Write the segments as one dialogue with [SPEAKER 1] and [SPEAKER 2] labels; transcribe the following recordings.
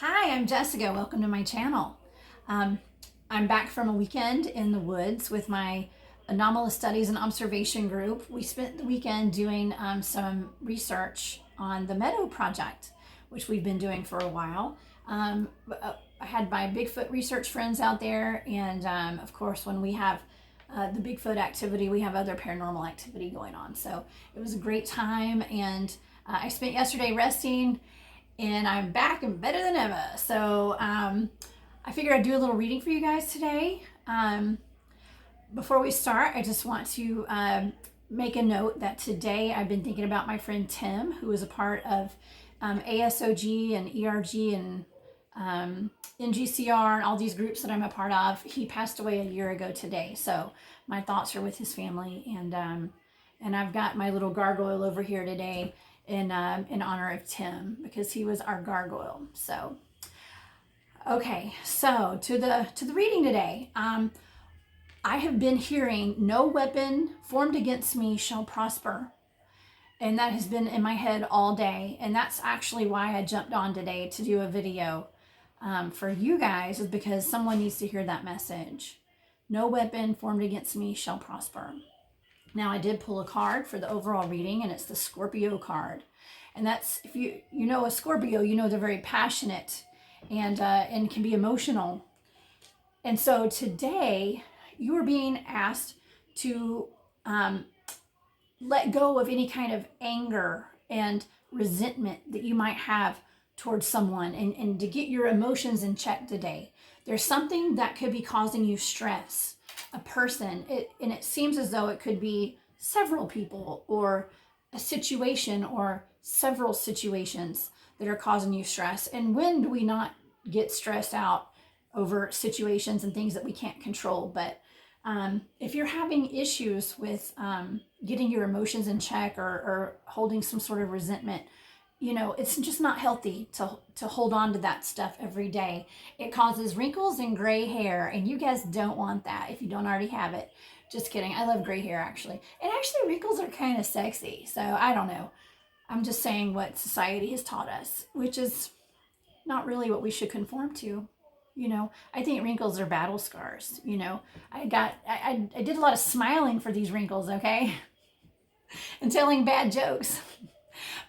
[SPEAKER 1] Hi, I'm Jessica. Welcome to my channel. I'm back from a weekend in the woods with my Anomalous Studies and Observation group. We spent the weekend doing some research on the Meadow Project, which we've been doing for a while. I had my Bigfoot research friends out there, and of course, when we have the Bigfoot activity, we have other paranormal activity going on. So it was a great time, and I spent yesterday resting, and I'm back and better than ever. So I figured I'd do a little reading for you guys today. Before we start, I just want to make a note that today I've been thinking about my friend Tim, who is a part of ASOG and ERG and NGCR and all these groups that I'm a part of. He passed away a year ago today, so my thoughts are with his family, and I've got my little gargoyle over here today in honor of Tim, because he was our gargoyle. So okay, so to the reading today. I have been hearing no weapon formed against me shall prosper, and that has been in my head all day, and that's actually why I jumped on today to do a video for you guys, is because someone needs to hear that message. No weapon formed against me shall prosper. Now, I did pull a card for the overall reading, and it's the Scorpio card. And that's, if you know a Scorpio, you know they're very passionate and can be emotional. And so today, you are being asked to let go of any kind of anger and resentment that you might have towards someone, and to get your emotions in check today. There's something that could be causing you stress. A person, and it seems as though it could be several people or a situation or several situations that are causing you stress. And when do we not get stressed out over situations and things that we can't control? But if you're having issues with getting your emotions in check, or holding some sort of resentment, it's just not healthy to hold on to that stuff every day. It causes wrinkles and gray hair, and you guys don't want that if you don't already have it. Just kidding. I love gray hair, actually. And actually, wrinkles are kind of sexy. So I don't know. I'm just saying what society has taught us, which is not really what we should conform to. I think wrinkles are battle scars. I did a lot of smiling for these wrinkles, okay? And telling bad jokes.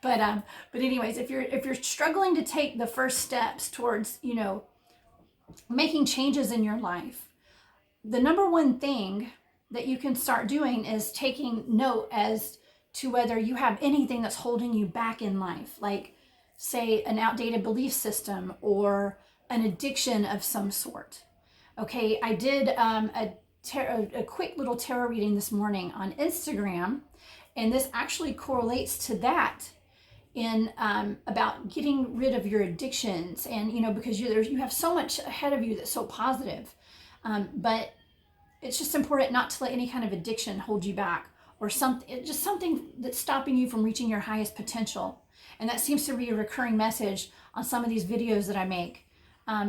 [SPEAKER 1] But anyways, if you're struggling to take the first steps towards, making changes in your life, the number one thing that you can start doing is taking note as to whether you have anything that's holding you back in life, like say an outdated belief system or an addiction of some sort. Okay, I did a quick little tarot reading this morning on Instagram, and this actually correlates to that in about getting rid of your addictions, and because you have so much ahead of you that's so positive, but it's just important not to let any kind of addiction hold you back, or something that's stopping you from reaching your highest potential. And that seems to be a recurring message on some of these videos that I make,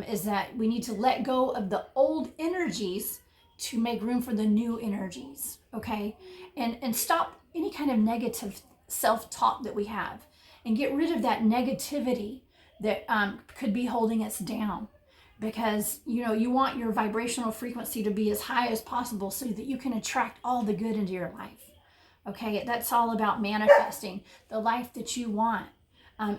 [SPEAKER 1] is that we need to let go of the old energies to make room for the new energies. Okay, and stop any kind of negative self-talk that we have, and get rid of that negativity that could be holding us down, because you want your vibrational frequency to be as high as possible so that you can attract all the good into your life. Okay, that's all about manifesting the life that you want,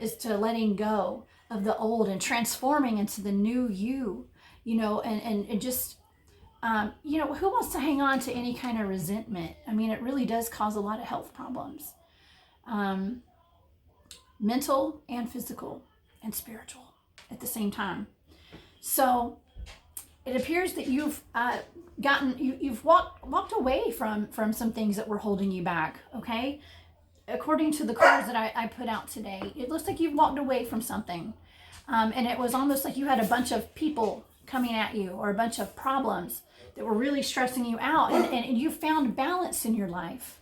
[SPEAKER 1] is to letting go of the old and transforming into the new you, and just who wants to hang on to any kind of resentment? I mean, it really does cause a lot of health problems. Mental and physical and spiritual at the same time. So it appears that you've walked away from some things that were holding you back. Okay, according to the cards that I put out today, it looks like you've walked away from something, and it was almost like you had a bunch of people coming at you, or a bunch of problems that were really stressing you out, and you found balance in your life.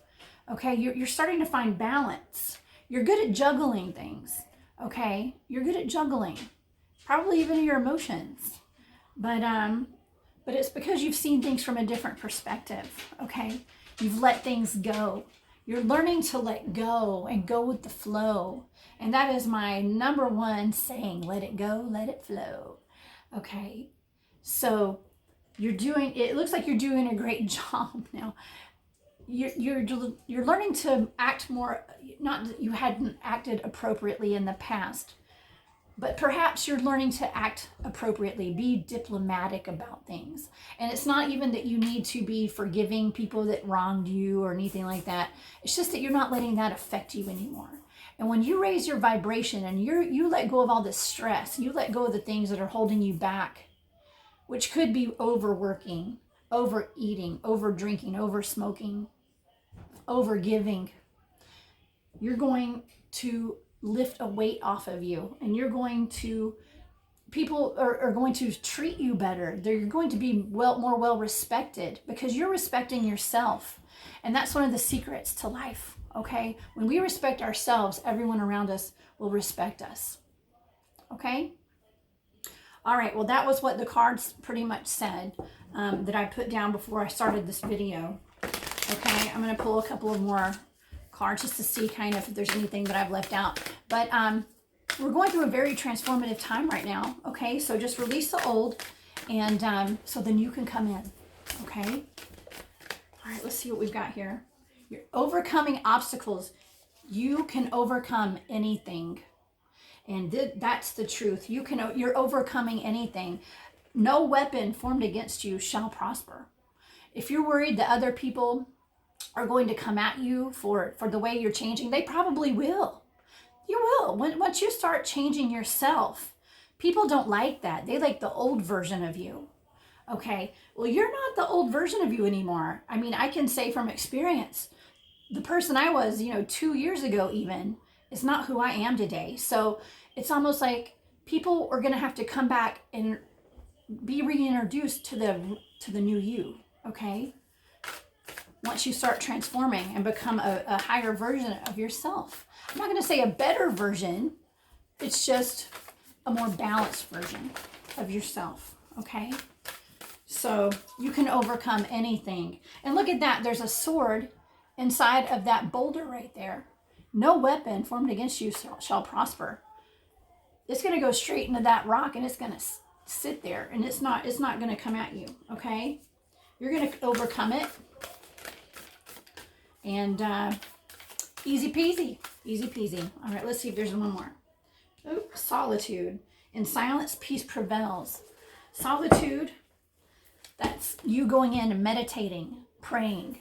[SPEAKER 1] Okay, you're starting to find balance. You're good at juggling things, okay? You're good at juggling, probably even your emotions. But it's because you've seen things from a different perspective, okay? You've let things go. You're learning to let go and go with the flow, And that is my number one saying, let it go, let it flow. Okay. So it looks like you're doing a great job now. You're learning to act more, not that you hadn't acted appropriately in the past, but perhaps you're learning to act appropriately, be diplomatic about things. And it's not even that you need to be forgiving people that wronged you or anything like that. It's just that you're not letting that affect you anymore. And when you raise your vibration and you let go of all this stress, you let go of the things that are holding you back, which could be overworking, overeating, over drinking, over smoking, over giving, you're going to lift a weight off of you, and people are going to treat you better. They're going to be more well respected because you're respecting yourself. And that's one of the secrets to life. Okay. When we respect ourselves, everyone around us will respect us. Okay. All right. Well, that was what the cards pretty much said, that I put down before I started this video. Okay. I'm going to pull a couple of more cards just to see kind of if there's anything that I've left out. But we're going through a very transformative time right now. Okay, so just release the old, and so the new can come in. Okay. All right, let's see what we've got here. You're overcoming obstacles. You can overcome anything, and that's the truth. You're overcoming anything. No weapon formed against you shall prosper. If you're worried that other people are going to come at you for the way you're changing, they probably will. You will. Once you start changing yourself, people don't like that. They like the old version of you. Okay. Well, you're not the old version of you anymore. I mean, I can say from experience, the person I was, 2 years ago even, is not who I am today. So it's almost like people are going to have to come back and be reintroduced to the new you. Okay. Once you start transforming and become a higher version of yourself. I'm not going to say a better version. It's just a more balanced version of yourself. Okay. So you can overcome anything. And look at that. There's a sword inside of that boulder right there. No weapon formed against you shall prosper. It's going to go straight into that rock, and it's going to sit there, and it's not going to come at you. Okay. You're going to overcome it. And easy peasy. Easy peasy. All right, let's see if there's one more. Oh, solitude. In silence, peace prevails. Solitude, that's you going in and meditating, praying,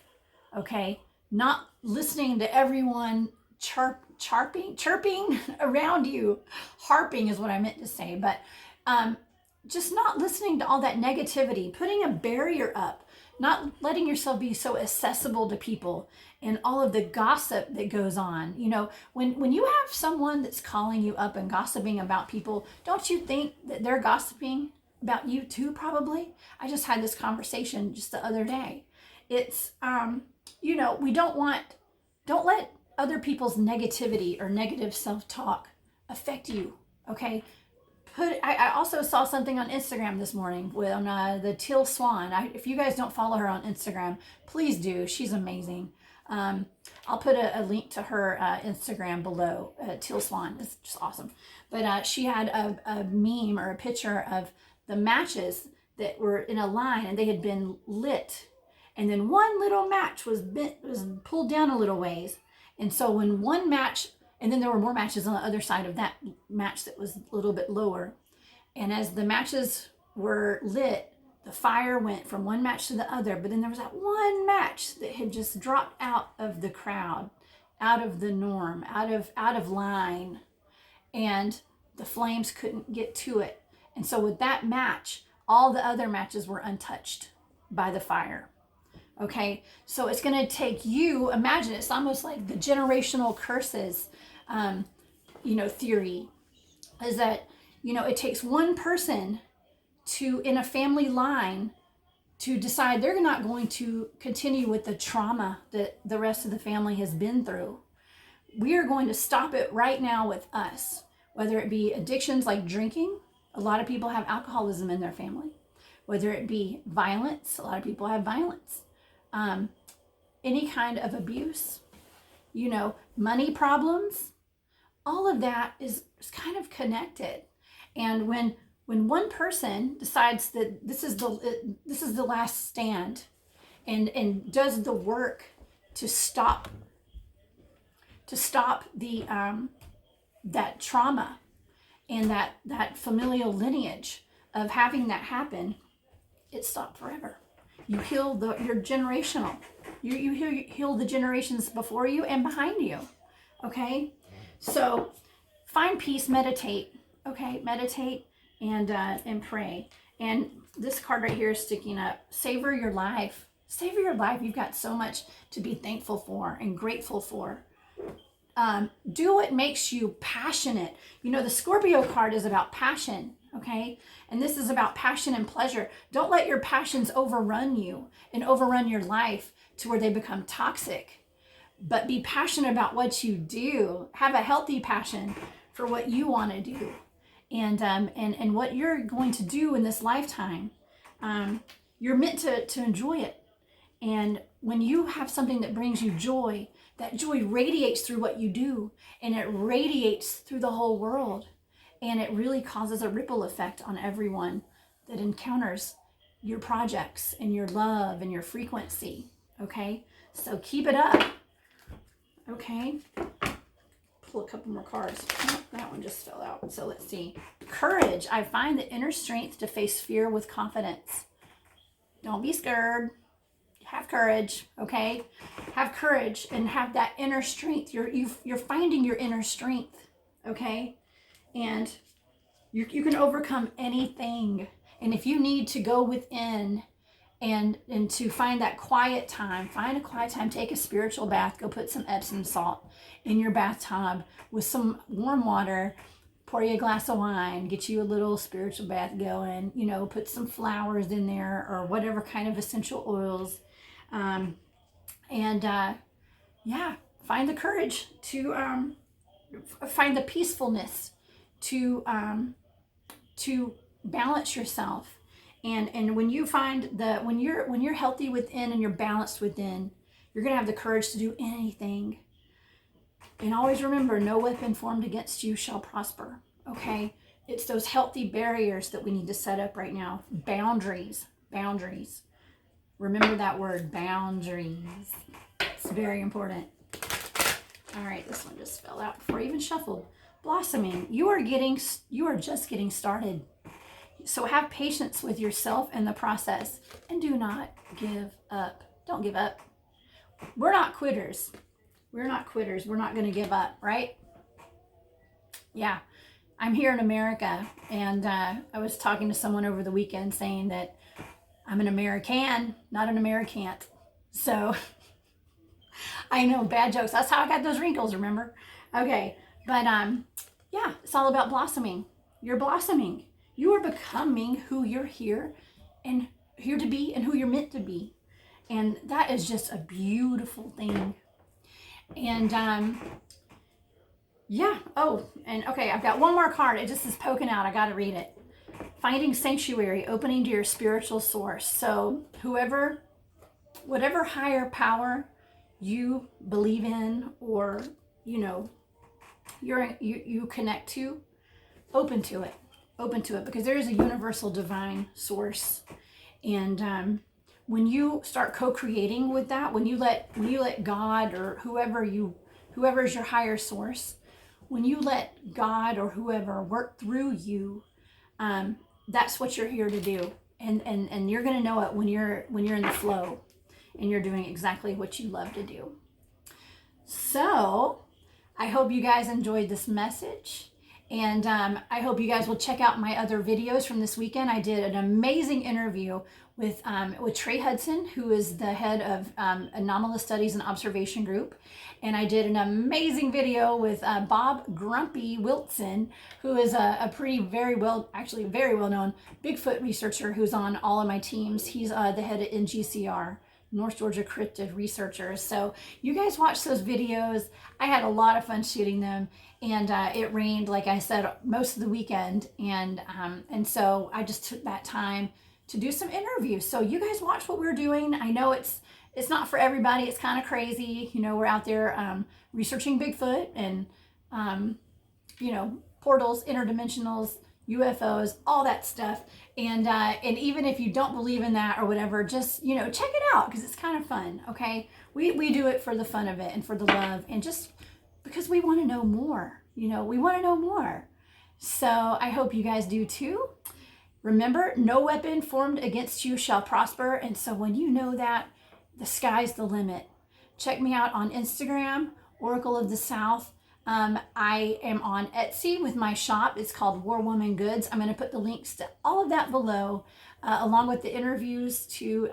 [SPEAKER 1] okay? Not listening to everyone chirping around you. Harping is what I meant to say. But just not listening to all that negativity. Putting a barrier up. Not letting yourself be so accessible to people and all of the gossip that goes on. When you have someone that's calling you up and gossiping about people, don't you think that they're gossiping about you too, probably? I just had this conversation just the other day. It's, don't let other people's negativity or negative self-talk affect you, okay? I also saw something on Instagram this morning on the Teal Swan. If you guys don't follow her on Instagram, please do. She's amazing. I'll put a link to her Instagram below. Teal Swan. It's just awesome. But she had a meme or a picture of the matches that were in a line, and they had been lit. And then one little match was pulled down a little ways. And so when one match... And then there were more matches on the other side of that match that was a little bit lower. And as the matches were lit, the fire went from one match to the other. But then there was that one match that had just dropped out of the crowd, out of the norm, out of line. And the flames couldn't get to it. And so with that match, all the other matches were untouched by the fire. Okay, so it's going to take you, imagine it's almost like the generational curses theory is that, it takes one person in a family line to decide they're not going to continue with the trauma that the rest of the family has been through. We are going to stop it right now with us, whether it be addictions like drinking. A lot of people have alcoholism in their family. Whether it be violence, a lot of people have violence. Any kind of abuse, money problems, all of that is kind of connected. And when one person decides that this is the last stand, and does the work to stop the that trauma and that familial lineage of having that happen, it stopped forever. You heal your generational. You heal the generations before you and behind you. Okay, so find peace, meditate. Okay, meditate and pray. And this card right here is sticking up. Savor your life. Savor your life. You've got so much to be thankful for and grateful for. Do what makes you passionate. You know, the Scorpio card is about passion, okay? And this is about passion and pleasure. Don't let your passions overrun you and overrun your life to where they become toxic. But be passionate about what you do. Have a healthy passion for what you want to do, and what you're going to do in this lifetime. You're meant to enjoy it. And when you have something that brings you joy, that joy radiates through what you do, and it radiates through the whole world. And it really causes a ripple effect on everyone that encounters your projects and your love and your frequency. Okay? So keep it up. Okay? Pull a couple more cards. Oh, that one just fell out. So let's see. Courage. I find the inner strength to face fear with confidence. Don't be scared. Have courage, okay? Have courage and have that inner strength. You're finding your inner strength, okay? And you can overcome anything. And if you need to go within and to find that quiet time, find a quiet time, take a spiritual bath, go put some Epsom salt in your bathtub with some warm water, pour you a glass of wine, get you a little spiritual bath going, you know, put some flowers in there or whatever kind of essential oils. Yeah, find the courage to find the peacefulness to balance yourself. And when you find when you're healthy within and you're balanced within, you're gonna have the courage to do anything. And always remember, no weapon formed against you shall prosper. Okay? It's those healthy barriers that we need to set up right now. Boundaries. Remember that word, boundaries. It's very important. All right, this one just fell out before I even shuffled. Blossoming. You are just getting started. So have patience with yourself and the process, and do not give up. Don't give up. We're not quitters. We're not going to give up, right? Yeah. I'm here in America, and I was talking to someone over the weekend saying that I'm an American, not an Americant. So I know, bad jokes. That's how I got those wrinkles, remember? Okay. But yeah, it's all about blossoming. You're blossoming. You are becoming who you're here to be and who you're meant to be. And that is just a beautiful thing. And yeah. Oh, and okay, I've got one more card. It just is poking out. I got to read it. Finding sanctuary, opening to your spiritual source. So whatever higher power you believe in, or you know, you connect to, open to it, because there is a universal divine source. And when you start co-creating with that, when you let God or whoever is your higher source, when you let God or whoever work through you, that's what you're here to do. And you're going to know it when you're in the flow and you're doing exactly what you love to do. So I hope you guys enjoyed this message. And I hope you guys will check out my other videos from this weekend. I did an amazing interview with Trey Hudson, who is the head of Anomalous Studies and Observation Group. And I did an amazing video with Bob Grumpy Wilson, who is very well known Bigfoot researcher who's on all of my teams. He's the head of NGCR, North Georgia Cryptid Researchers. So you guys watch those videos. I had a lot of fun shooting them. And it rained, like I said, most of the weekend. And so I just took that time to do some interviews. So you guys watch what we're doing. I know it's not for everybody. It's kind of crazy. You know, we're out there researching Bigfoot and portals, interdimensionals, UFOs, all that stuff. And even if you don't believe in that or whatever, just check it out because it's kind of fun. Okay, we do it for the fun of it and for the love and just because we want to know more. We want to know more. So I hope you guys do too. Remember, no weapon formed against you shall prosper. And so when you know that, the sky's the limit. Check me out on Instagram, Oracle of the South. I am on Etsy with my shop. It's called War Woman Goods. I'm going to put the links to all of that below, along with the interviews to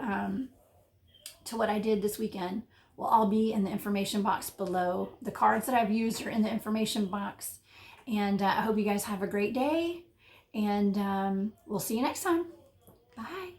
[SPEAKER 1] what I did this weekend. Will all be in the information box below. The cards that I've used are in the information box. And I hope you guys have a great day. And we'll see you next time. Bye.